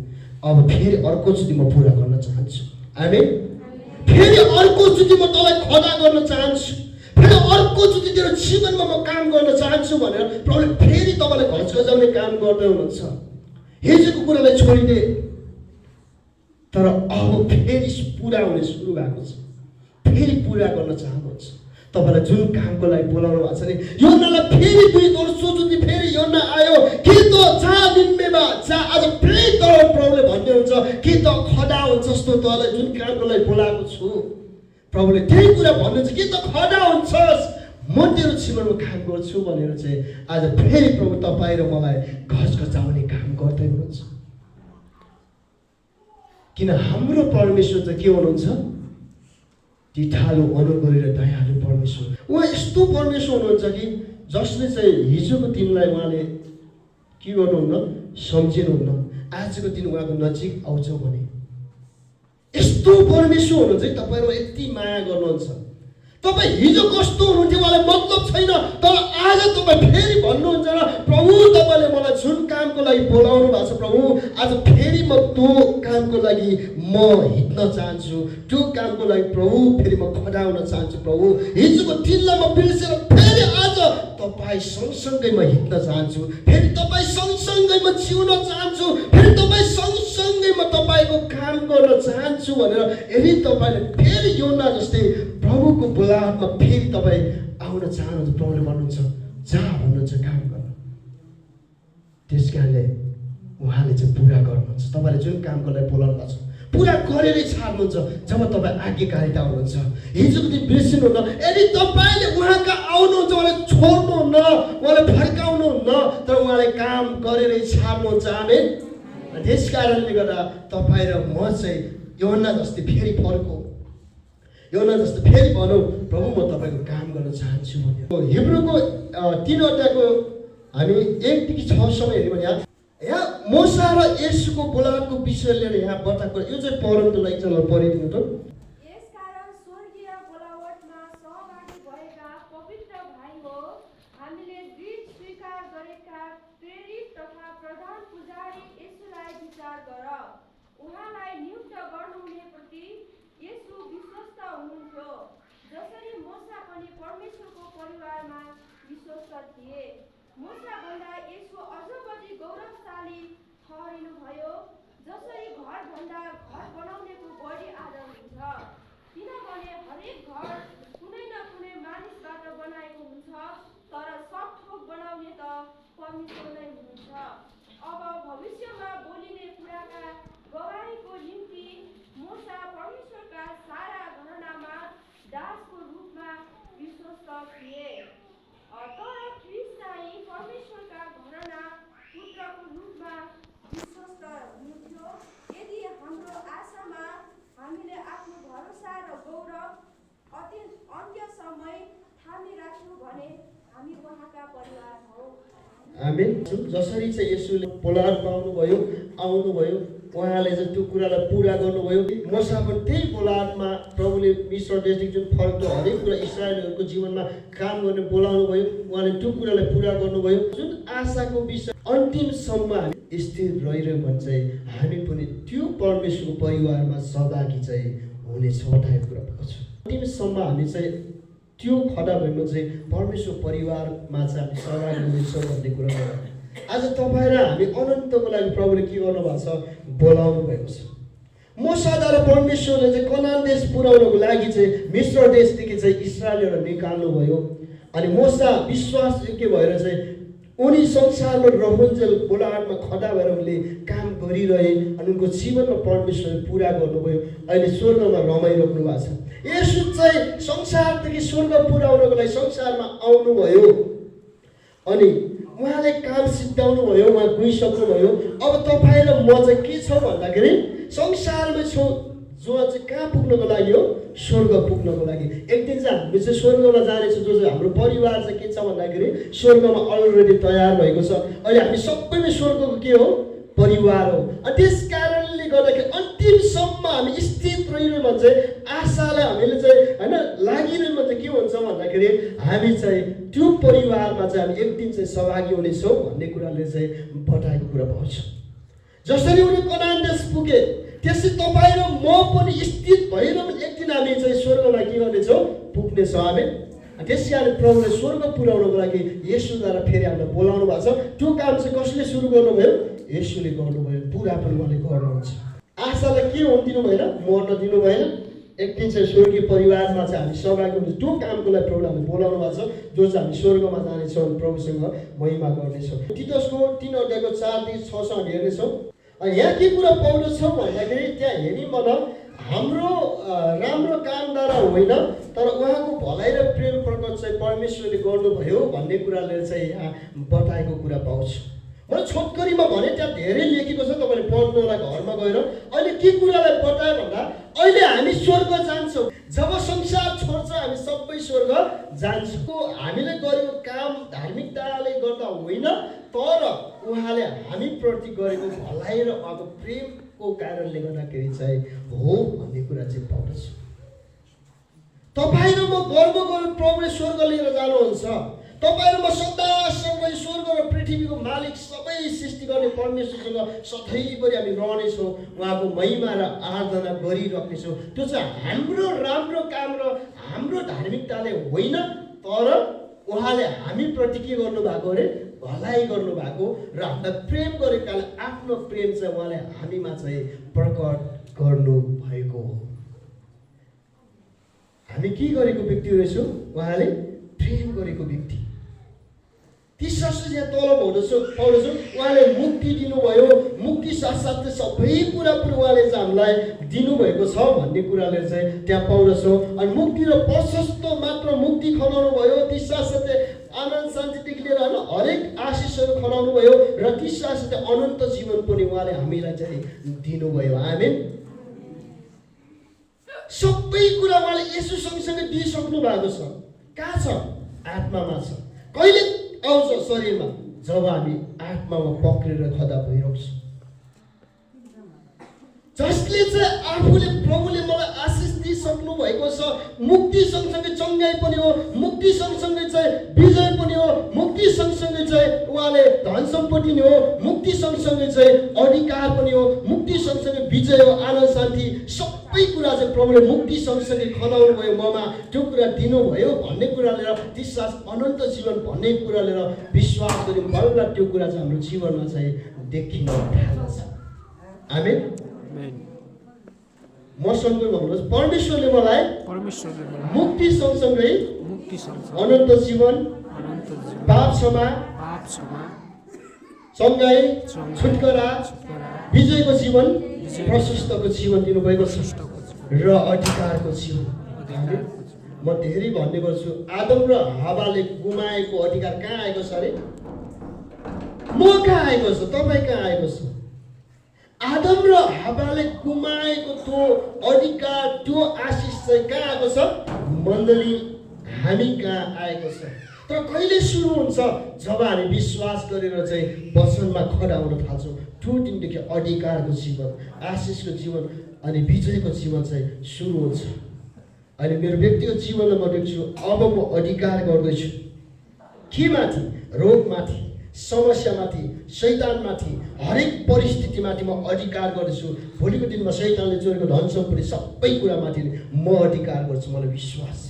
A: अब फेरि अर्कोचोटि म पुरा गर्न चाहन्छु। आमेन। फेरि अर्कोचोटि म तँलाई खडा गर्न चाहन्छु, फेरि अर्कोचोटि तेरो जीवनमा म काम गर्न चाहन्छु भनेर प्रभुले फेरि तपाईँलाई घचघचाउने काम गर्दै हुनुहुन्छ। हिजोको कुरालाई छोडिदे, तर अब फेरि पुरा हुने सुरु भएको छ, फेरि पुरा गर्न चाहनुहुन्छ। तपाईँलाई जुन कामको लागि बोलाउनु भएको छ नि, योनालाई फेरि दोस्रोचोटि फेरि योना आयो कि त जा निम्मेमा जा, आज फेरि तर प्रभुले भन्ने हुन्छ कि त खडा हुन्छ जस्तो तँलाई जुन कामको लागि बोलाएको छु। प्रभुले त्यही कुरा भन्नुहुन्छ कि त खडा हुन्छस्, म तेरो जीवनमा काम गर्छु भनेर चाहिँ आज फेरि प्रभु तपाईँ र मलाई घचघचाउने काम गर्दै हुनुहुन्छ। किन हाम्रो परमेश्वर चाहिँ के हुनुहुन्छ? तिठालु, अनुग्रही र दयालु परमेश्वर। उहाँ यस्तो परमेश्वर हुनुहुन्छ कि जसले चाहिँ हिजोको दिनलाई उहाँले के गर्नुहुन्न, सम्झिनुहुन्न, आजको दिन उहाँको नजिक आउँछ भने यस्तो परमेश्वर हुनुहुन्छ कि तपाईँमा यति माया गर्नुहुन्छ। तपाईँ हिजो कस्तो हुनुहुन्थ्यो उहाँलाई मतलब छैन, तर आज तपाईँ फेरि भन्नुहुन्छ र प्रभु तपाईँले मलाई जुन कामको लागि बोलाउनु भएको छ प्रभु, आज फेरि म त्यो कामको लागि म हिँड्न चाहन्छु, त्यो कामको लागि प्रभु फेरि म खडा हुन चाहन्छु। प्रभु हिजोको दिनलाई म बिर्सेर फेरि आज तपाईँ सँगसँगै म हिँड्न चाहन्छु, फेरि तपाईँ सँगसँगै म जिउन चाहन्छु, फेरि तपाईँ सँगसँगै म तपाईँको काम गर्न चाहन्छु भनेर यदि तपाईँले फेरि योना जस्तै प्रभुको बोलाहटमा फेरि तपाईँ आउन चाहनुहुन्छ, प्रभुले भन्नुहुन्छ जा भन्नुहुन्छ काम गर्न। त्यस कारणले उहाँले चाहिँ पुरा गर्नुहुन्छ। तपाईँले जुन कामको लागि बोलाउनु भएको छ पुरा गरेरै छाड्नुहुन्छ जब तपाईँ आज्ञाकारिता हुनुहुन्छ। हिजोको दिन बिर्सिनुहुन्न, यदि तपाईँले उहाँका आउनुहुन्छ, उहाँले छोड्नुहुन्न, उहाँले फर्काउनुहुन्न, तर उहाँले काम गरेरै छाड्नुहुन्छ। आमेन। त्यस कारणले गर्दा तपाईँ र म चाहिँ योना जस्तै फेरि फर्कौँ, योना जस्तो फेरि भनौँ प्रभु म तपाईँको काम गर्न चाहन्छु भनेर। हिब्रूको 3 अध्यायको हामी 1देखि 6सम्म हेऱ्यौँ भने यहाँ मोसा र येशूको बोलाहटको विषय लिएर यहाँ बताएको यो चाहिँ पढ्नुको लागि चाहिँ पढिदिनु त।
B: यसकारण स्वर्गीय बोलावटमा सहभागी भएका पवित्र भाइ हो, हामीले गीत स्वीकार गरेका प्रेरित तथा प्रधान पुजारी येशूलाई विचार गर। उहाँलाई नियुक्त गर्नुहुनेप्रति येशू विश्वस्त हुनुहुन्थ्यो, जसरी मोसा पनि परमेश्वरको परिवारमा विश्वस्त थिए। मोसाभन्दा येशू अझ बढी गौरवशाली ठहरिनुभयो, जसरी घरभन्दा घर बनाउनेको बढी आदर हुन्छ, किनभने हरेक घर कुनै न कुनै मानिसबाट बनाएको हुन्छ, तर सब थोक बनाउने त परमेश्वर नै हुनुहुन्छ। अब भविष्यमा बोलिने कुराका गवाहीको निम्ति मोसा परमेश्वरका सारा घरानामा दासको रूपमा विश्वस्त थिए, तर ख्रीष्ट चाहिँ परमेश्वरका घराना पुत्रको रूपमा विश्वस्त हुनुहुन्थ्यो। यदि हाम्रो आशामा हामीले आफ्नो भरोसा र गौरव अन्त्यसम्म थामिराख्यौँ भने हामी उहाँका परिवार हौ।
A: आमेन। जसरी चाहिँ येशूले बोलाहट पाउनुभयो, आउनुभयो, उहाँले चाहिँ त्यो कुरालाई पुरा गर्नुभयो। मोसा पनि त्यही बोलाहटमा प्रभुले मिश्र देशदेखि जुन फर्क हरेक कुरा इस्राएलहरूको जीवनमा काम गर्ने बोलाउनु भयो, उहाँले त्यो कुरालाई पुरा गर्नुभयो। जुन आशाको विषय अन्तिमसम्म हामी स्थिर रहिरह्यो भने चाहिँ हामी पनि त्यो परमेश्वरको परिवारमा सहभागी चाहिँ हुनेछौँ भनेर कुरा भएको छ। अन्तिमसम्म हामी चाहिँ त्यो खडा भएमा चाहिँ परमेश्वर परिवारमा चाहिँ हामी सहभागी हुनेछौँ भन्ने कुरा गर्यो। आज तपाईँ र हामी अनन्तको लागि प्रभुले के गर्नुभएको छ, बोलाउनु भएको छ। मोसाद्वारा परमेश्वरले चाहिँ कनान देश पुर्याउनको लागि चाहिँ मिश्र देशदेखि चाहिँ इस्राएलहरू निकाल्नु भयो। अनि मोसा विश्वासयोग्य भएर चाहिँ उनी संसारमा रहुन्जेल बोलाहाटमा खडा भएर उनले काम गरिरहे अनि उनको जीवनमा परमेश्वरले पुरा गर्नुभयो। अहिले स्वर्गमा रमाइराख्नु भएको छ। येशू चाहिँ संसारदेखि स्वर्ग पुर्याउनको लागि संसारमा आउनुभयो अनि उहाँले काम सिद्ध्याउनु भयो, उहाँ गइसक्नुभयो। अब तपाईँ र म चाहिँ के छौँ भन्दाखेरि संसारमा छौँ जो चाहिँ कहाँ पुग्नको लागि हो? स्वर्ग पुग्नको लागि। एक दिन चाहिँ हामी चाहिँ स्वर्गमा जानेछौँ। जो चाहिँ हाम्रो परिवार चाहिँ के छ भन्दाखेरि स्वर्गमा अलरेडी तयार भएको छ। अहिले हामी सबै नै स्वर्गको के हो? परिवार हो। अनि त्यस कारणले गर्दाखेरि अन्तिमसम्म हामी स्थित रहिरह्यो भने चाहिँ आशालाई हामीले चाहिँ होइन लागिरह्यो भने चाहिँ के हुन्छ भन्दाखेरि हामी चाहिँ त्यो परिवारमा चाहिँ हामी एक दिन चाहिँ सहभागी हुनेछौँ भन्ने कुराले चाहिँ बताएको कुरा पाउँछ। जसरी उनी कनान देश पुगे त्यसै तपाईँ र म पनि स्थित भएर एक दिन हामी चाहिँ स्वर्गमा के गर्नेछौँ? पुग्नेछौँ। हामी त्यस कारण प्रभुले स्वर्ग पुर्याउनको लागि येशूद्वारा फेरि हामीलाई बोलाउनु भएको छ। त्यो काम चाहिँ कसले सुरु गर्नुभयो? येशूले गर्नुभयो। पुरा पनि उहाँले गर्नुहुन्छ। आशालाई के हुन दिनु भएन? मर्न दिनु भएन। एक दिन चाहिँ स्वर्गीय परिवारमा चाहिँ हामी सहभागी हुन्छ। त्यो कामको लागि प्रभुले हामीले बोलाउनु भएको छ, जो चाहिँ हामी स्वर्गमा जानेछौँ अनि प्रभुसँग महिमा गर्नेछौँ। तीतसको 3 अध्यायको 4देखि 6 हामी हेर्नेछौँ। यहाँ के कुरा पाउँदछ भन्दाखेरि त्यहाँ हेरि मतलब हाम्रो राम्रो कामद्वारा होइन तर उहाँको भलाइ र प्रेम प्रकट चाहिँ परमेश्वरले गर्नुभयो भन्ने कुराले चाहिँ यहाँ बताएको कुरा पाउँछु। मैले छोटकरीमा भने त्यहाँ धेरै लेखेको छ, तपाईँले पढ्नु होला घरमा गएर। अहिले के कुरालाई बतायो भन्दा अहिले हामी स्वर्ग जान्छौँ। जब संसार छोड्छ हामी सबै स्वर्ग जान्छौँ। हामीले गरेको काम धार्मिकताले गर्दा होइन तर उहाँले हामीप्रति गरेको भलाइ र उहाँको प्रेमको कारणले गर्दाखेरि चाहिँ हो भन्ने कुरा चाहिँ पाउँदछ। तपाईँ र म गर्व गरेर प्रभुले स्वर्ग लिएर जानुहुन्छ। तपाईँ र म सदासम्म स्वर्ग र पृथ्वीको मालिक सबै सृष्टि गर्ने परमेश्वरसँग सधैँभरि हामी रहनेछौँ। उहाँको महिमा र आराधना गरिराख्नेछौँ। त्यो चाहिँ हाम्रो राम्रो काम र हाम्रो धार्मिकताले होइन तर उहाँले हामीप्रति के गर्नुभएको अरे? भलाइ गर्नुभएको र हामीलाई प्रेम गरेकाले आफ्नो प्रेम चाहिँ उहाँले हामीमा चाहिँ प्रकट गर्नुभएको हो। हामी के गरेको व्यक्ति रहेछौँ? उहाँले प्रेम गरेको व्यक्ति। तीसरा यहाँ तल पाउँदछौँ उहाँले मुक्ति दिनुभयो। मुक्ति साथसाथै सबै कुरा पनि उहाँले चाहिँ हामीलाई दिनुभएको छ भन्ने कुराले चाहिँ त्यहाँ पाउँदछौँ। अनि मुक्ति र प्रशस्त मात्र मुक्ति खनाउनु भयो। ती साथसाथै आनन्द शान्तिदेखि लिएर होइन हरेक आशिषहरू खनाउनु भयो र ती साथसाथै अनन्त जीवन पनि उहाँले हामीलाई चाहिँ दिनुभयो। आमेन। सबै कुरा उहाँले यसो सँगसँगै दिइसक्नु भएको छ। कहाँ छ? आत्मामा छ। कहिले आउँछ शरीरमा? जब हामी आत्मामा पक्रेर खदा भइरहेको जसले चाहिँ आफूले प्रभुले मलाई आशिष दिइसक्नु भएको छ। मुक्ति सँगसँगै चङ्गाइ पनि हो, मुक्ति सँगसँगै चाहिँ विजय पनि हो, मुक्ति सँगसँगै चाहिँ उहाँले धन सम्पत्ति नै हो, मुक्ति सँगसँगै चाहिँ अधिकार पनि हो, मुक्ति सँगसँगै विजय हो, आनन्द शान्ति सबै कुरा चाहिँ प्रभुले मुक्ति सँगसँगै खनाउनु भयो ममा। त्यो कुरा दिनुभयो भन्ने कुरा लिएर त्यससाथ अनन्त जीवन भन्ने कुरा लिएर विश्वास गऱ्यौँ बल्ल त्यो कुरा चाहिँ हाम्रो जीवनमा चाहिँ देखिन थाल्छ। आमेन। मसँगै भन्नुहोस् परमेश्वरले मलाई मुक्ति सँगसँगै अनन्त जीवन, पाप क्षमा, चङ्गाइ, छुटकारा, विजयको जीवन, प्रशस्तको जीवन दिनुभएको छ र अधिकारको जीवन। म धेरै भन्ने गर्छु आदम र हावाले गुमाएको अधिकार कहाँ आएको छ अरे? म कहाँ आएको छ? तपाईँ कहाँ आएको छ? आदम र हावाले गुमाएको त्यो अधिकार त्यो आशिष चाहिँ कहाँ आएको छ? मण्डली हामी कहाँ आएको छ। तर कहिले सुरु हुन्छ? जब हामी विश्वास गरेर चाहिँ वचनमा खडा हुन थाल्छौँ। त्यो दिनदेखि अधिकारको जीवन, आशिषको जीवन अनि विजयको जीवन चाहिँ सुरु हुन्छ। अहिले मेरो व्यक्तिगत जीवनमा म देख्छु अब म अधिकार गर्दैछु। के माथि? रोगमाथि, समस्यामाथि, शैतानमाथि, हरेक परिस्थितिमाथि म अधिकार गर्दैछु। भोलिको दिनमा शैतानले चोरेको धन सम्पत्ति सबै कुरामाथि म अधिकार गर्छु। मलाई विश्वास छ।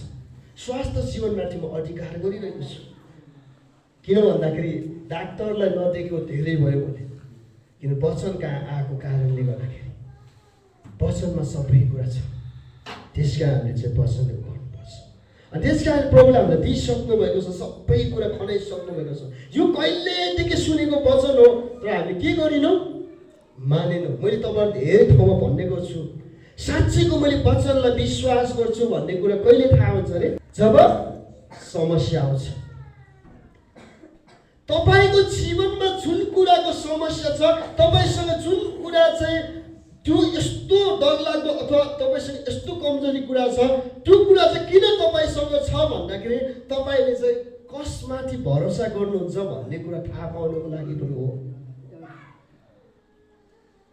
A: स्वास्थ्य जीवनमाथि म अधिकार गरिरहेको छु। किन भन्दाखेरि डाक्टरलाई नदेखेको धेरै भयो भने, किन वचन कहाँ आएको कारणले गर्दाखेरि वचनमा सबै कुरा छ। त्यसका हामीले चाहिँ वचनले गर्नुपर्छ। अनि त्यसकारण प्रभुले हामीलाई दिइसक्नु भएको छ, सबै कुरा खनाइसक्नु भएको छ। यो कहिलेदेखि सुनेको वचन हो, तर हामी के गरिनौँ? मानेनौँ। मैले तपाईँहरू धेरै ठाउँमा भन्ने गर्छु, साँच्चीको मैले वचनलाई विश्वास गर्छु भन्ने कुरा कहिले थाहा हुन्छ अरे? जब समस्या आउँछ। तपाईँको जीवनमा जुन कुराको समस्या छ, तपाईँसँग जुन कुरा चाहिँ त्यो यस्तो डरलाग्दो अथवा तपाईँसँग यस्तो कमजोरी कुरा छ, त्यो कुरा चाहिँ किन तपाईँसँग छ भन्दाखेरि तपाईँले चाहिँ कसमाथि भरोसा गर्नुहुन्छ भन्ने कुरा थाहा पाउनको लागि पनि हो।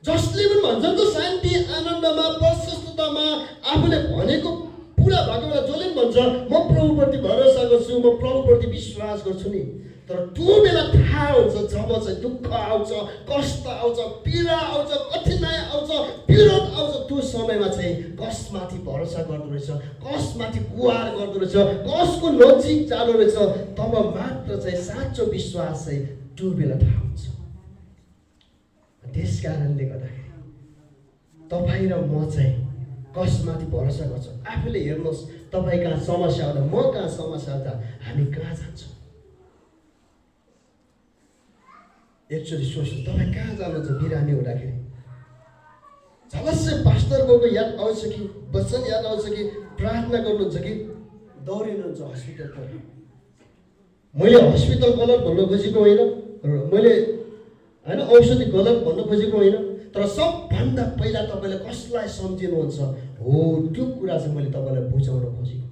A: जसले पनि भन्छ नि त शान्ति आनन्दमा प्रशस्ततामा आफूले भनेको पुरा भएको बेला जसले पनि भन्छ म प्रभुप्रति भरोसा गर्छु, म प्रभुप्रति विश्वास गर्छु नि, तर त्यो बेला थाहा हुन्छ जब चाहिँ दुःख आउँछ, कष्ट आउँछ, पीडा आउँछ, कठिनाइ आउँछ, विरोध आउँछ, त्यो समयमा चाहिँ कसमाथि भरोसा गर्दो रहेछ, कसमाथि गुहार गर्दो रहेछ, कसको नजिक जानु रहेछ, तब मात्र चाहिँ साँचो विश्वास चाहिँ त्यो बेला थाहा हुन्छ। त्यस कारणले गर्दाखेरि तपाईँ र म चाहिँ कसमाथि भरोसा गर्छौँ? आफूले हेर्नुहोस्, तपाईँ कहाँ समस्या हुँदा, म कहाँ समस्या हुँदा हामी कहाँ जान्छौँ? एकचोटि सोच्नु, तपाईँ कहाँ जानुहुन्छ बिरामी हुँदाखेरि? झलस्से पास्टरको याद आउँछ कि, वचन याद आउँछ कि, प्रार्थना गर्नुहुन्छ कि दौडिनुहुन्छ हस्पिटल? मैले हस्पिटल गलत भन्न खोजेको होइन, मैले होइन औषधि गलत भन्न खोजेको होइन, तर सबभन्दा पहिला तपाईँले कसलाई सम्झिनुहुन्छ हो त्यो कुरा चाहिँ मैले तपाईँलाई बुझाउन खोजेको।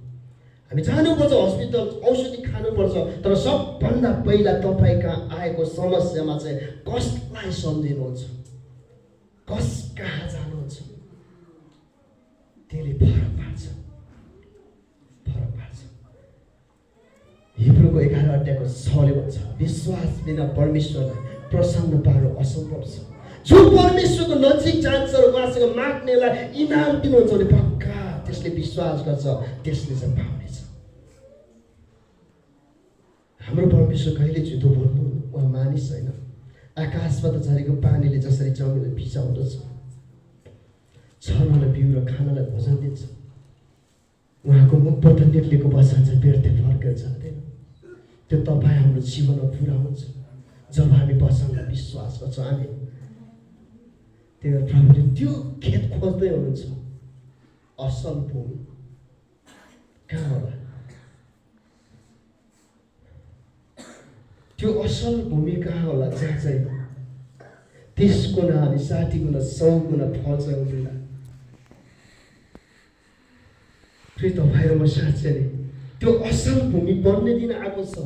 A: हामी जानुपर्छ हस्पिटल, औषधि खानुपर्छ, तर सबभन्दा पहिला तपाईँ कहाँ आएको समस्यामा चाहिँ कसलाई सम्झिनुहुन्छ, कस कहाँ जानुहुन्छ, त्यसले फरक पार्छ। हिब्रूको 11 अध्यायको 6ले भन्छ, विश्वास बिना परमेश्वरलाई प्रसन्न पार्नु असम्भव छ। जो परमेश्वरको नजिक जान्छ र उहाँसँग माग्नेलाई इनाम दिनुहुन्छ भने पक्का त्यसले विश्वास गर्छ, त्यसले चाहिँ पाउनेछ। हाम्रो परमेश्वर कहिले झुटो बोल्नु, उहाँ मानिस छैन। आकाशबाट झरेको पानीले जसरी जमिनलाई भिजाउँदछ, छर्नलाई बिउ र खानालाई भोजन दिन्छ, उहाँको मुखबाट निक्लेको वचन चाहिँ व्यर्थ फर्केर जाँदैन। त्यो तपाईँ हाम्रो जीवनमा पुरा हुन्छ जब हामी वचनलाई विश्वास गर्छौँ। हामी त्यही भएर प्रभुले त्यो खेत खोज्दै हुनुहुन्छ, असल भूमि कहाँ होला? त्यो असल भूमि कहाँ होला जहाँ चाहिँ 30 गुणा अनि 60 गुणा 100 गुणा फल्छ हुँदैन? फेरि तपाईँ र म साँच्चै नै त्यो असल भूमि बन्ने दिन आएको छ।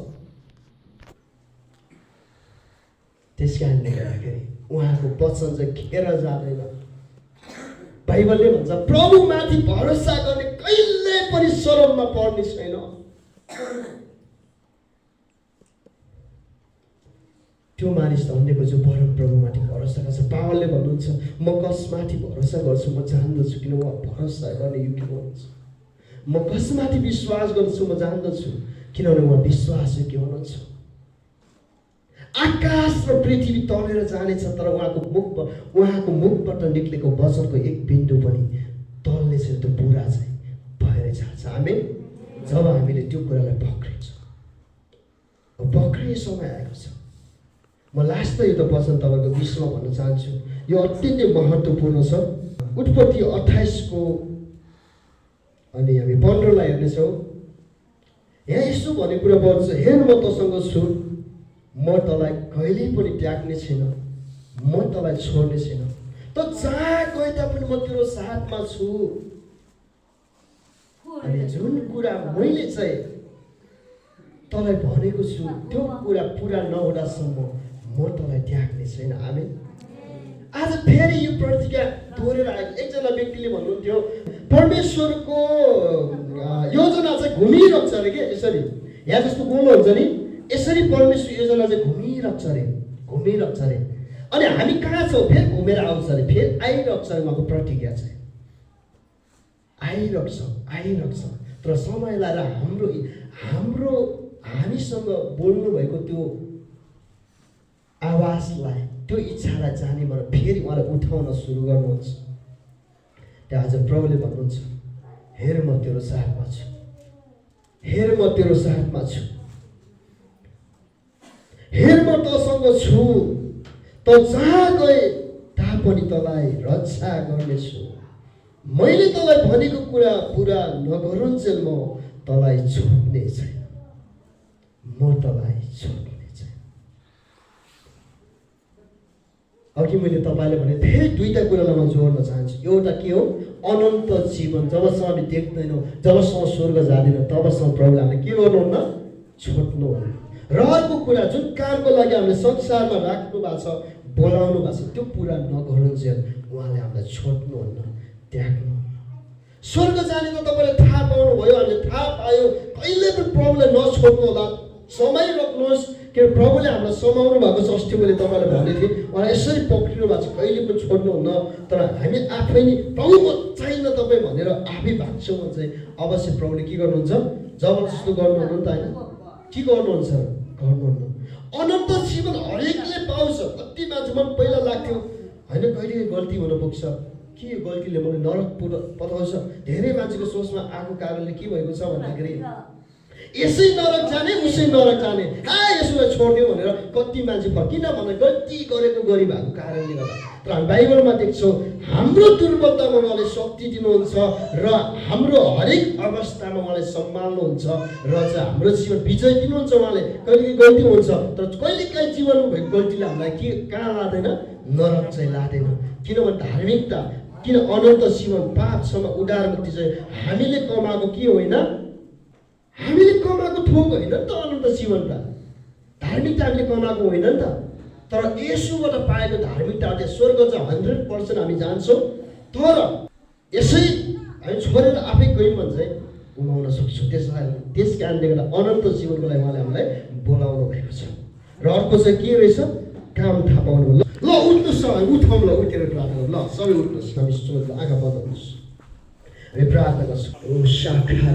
A: त्यस कारणले गर्दाखेरि उहाँको वचन चाहिँ खेर जाँदैन। बाइबलले भन्छ प्रभुमाथि भरोसा गर्ने कहिले पनि शरममा पर्ने छैन। त्यो मानिस धन्यको जो परम प्रभुमाथि भरोसा गर्छ। पावलले भन्नुहुन्छ म कसमाथि भरोसा गर्छु म जान्दछु, किन उहाँ भरोसा गर्ने योग्य हुनुहुन्छ। म कसमाथि विश्वास गर्छु म जान्दछु, किनभने उहाँ विश्वास योग्य हुनुहुन्छ। आकाश र पृथ्वी तलेर जानेछ, तर उहाँको मुखबाट निक्लेको वचनको एक बिन्दु पनि तल्ने छैन, त्यो पुरा चाहिँ भएर जान्छ। आमेन। जब हामीले त्यो कुरालाई पक्रिन्छौँ, पक्रिने समय आएको छ। म लास्टमा यो वचन तपाईँको विषयमा भन्न चाहन्छु, यो अत्यन्तै महत्त्वपूर्ण छ। उत्पत्ति 28को अनि हामी 15लाई हेर्नेछौँ। यहाँ यसो भन्ने कुरा पर्छ, हेर म तसँग छु, म तँलाई कहिल्यै पनि त्याग्ने छैन, म तँलाई छोड्ने छैन, त जहाँ गए तापनि म तेरो साथमा छु। अनि जुन कुरा मैले चाहिँ तँलाई भनेको छु त्यो कुरा पुरा नहुँदासम्म म तँलाई त्याग्ने छैन। आमेन। आज फेरि यो प्रतिज्ञा दोहोरेर आएको। एकजना व्यक्तिले भन्नुहुन्थ्यो परमेश्वरको योजना चाहिँ घुमिरहेको अरे के, यसरी यहाँ जस्तो गोलो हुन्छ नि, यसरी परमेश्वर योजना चाहिँ घुमिरहेको अरे। अनि हामी कहाँ छौँ? फेरि घुमेर आउँछ अरे, फेरि आइरहेको छ। उहाँको प्रतिज्ञा चाहिँ आइरहेको छ। तर समय लाएर हामीसँग बोल्नु भएको त्यो आवाजलाई, त्यो इच्छालाई जाने मलाई फेरि उहाँलाई उठाउन सुरु गर्नुहुन्छ। त्यहाँ आज प्रभुले भन्नुहुन्छ हेर म तेरो साथमा छु, हेर म तेरो साथमा छु, हेर म तसँग छु, त जहाँ गए तापनि तँलाई रक्षा गर्नेछु। मैले तँलाई भनेको कुरा पुरा नगरुन्जेल म तँलाई छोड्ने छैन, म तँलाई छोड्ने छैन। अघि मैले तपाईँले भने धेरै दुईटा कुरालाई म जोड्न चाहन्छु। एउटा के हो? अनन्त जीवन। जबसम्म हामी देख्दैनौँ, जबसम्म स्वर्ग जाँदैनौँ, तबसम्म प्रभुले हामीले के गर्नुहुन्न? छोड्नुहुन्न। र अर्को कुरा, जुन कामको लागि हामीले संसारमा राख्नु भएको छ, बोलाउनु भएको छ, त्यो पुरा नगरुन्जेल उहाँले हामीलाई छोड्नुहुन्न, त्याग्नुहुन्न। स्वर्ग जाने त तपाईँले थाहा पाउनुभयो, हामीले थाहा पायो। कहिले पनि प्रभुलाई नछोड्नु होला, समाइराख्नुहोस्। कि प्रभुले हामीलाई समाउनु भएको छ। अस्ति मैले तपाईँलाई भनेको थिएँ, उहाँलाई यसरी पक्रिनु भएको छ, कहिले पनि छोड्नुहुन्न। तर हामी आफै नि प्रभु म चाहिन्न तपाईँ भनेर आफै भाग्छौँ भने चाहिँ अवश्य प्रभुले के गर्नुहुन्छ? जबरजस्ती गर्नुहुन्न नि त, होइन? के गर्नुहुन्छ? गर्नुहुन्न। अनन्त जीवन हरेकले पाउँछ। कति मान्छे मन पहिला लाग्थ्यो होइन, कहिले गल्ती हुन पुग्छ, के गल्तीले मलाई नरक पठाउँछ। धेरै मान्छेको सोचमा आएको कारणले के भएको छ भन्दाखेरि यसै नरक जाने, उसै नरक जाने, यसोलाई छोडिदियो भनेर कति मान्छे किन भने गल्ती गरेको गरी भएको कारणले गर्दा। तर हामी बाइबलमा देख्छौँ हाम्रो दुर्बलतामा उहाँले शक्ति दिनुहुन्छ र हाम्रो हरेक अवस्थामा उहाँले सम्हाल्नुहुन्छ र चाहिँ हाम्रो जीवन विजय दिनुहुन्छ उहाँले। कहिले गल्ती हुन्छ, तर कहिलेकाहीँ जीवनमा भएको गल्तीले हामीलाई के कहाँ लाँदैन? नरक चाहिँ लाँदैन। किनभने धार्मिकता, किन अनन्त जीवन, पापसँग उद्धार मुक्ति चाहिँ हामीले कमाएको के होइन, हामीले कमाएको थोक होइन नि त। अनन्त जीवनता धार्मिकता हामीले कमाएको होइन नि त। तर यसोबाट पाएको धार्मिकता चाहिँ स्वर्ग चाहिँ 100% हामी जान्छौँ। तर यसै हामी छोडेर आफै गयौँ भने चाहिँ गुमाउन सक्छौँ। त्यस कारणले गर्दा अनन्त जीवनको लागि उहाँले हामीलाई बोलाउनु भएको छ। र अर्को चाहिँ के रहेछ? काम थाहा पाउनु। ल उठ्नुहोस्, उठाउँ, ल उठेर प्रार्थना गरौँ। ल सबै उठ्नुहोस्, हामी आँखा बन्द गर्नुहोस्, हामी प्रार्थना गर्छौँ। ओ शाखा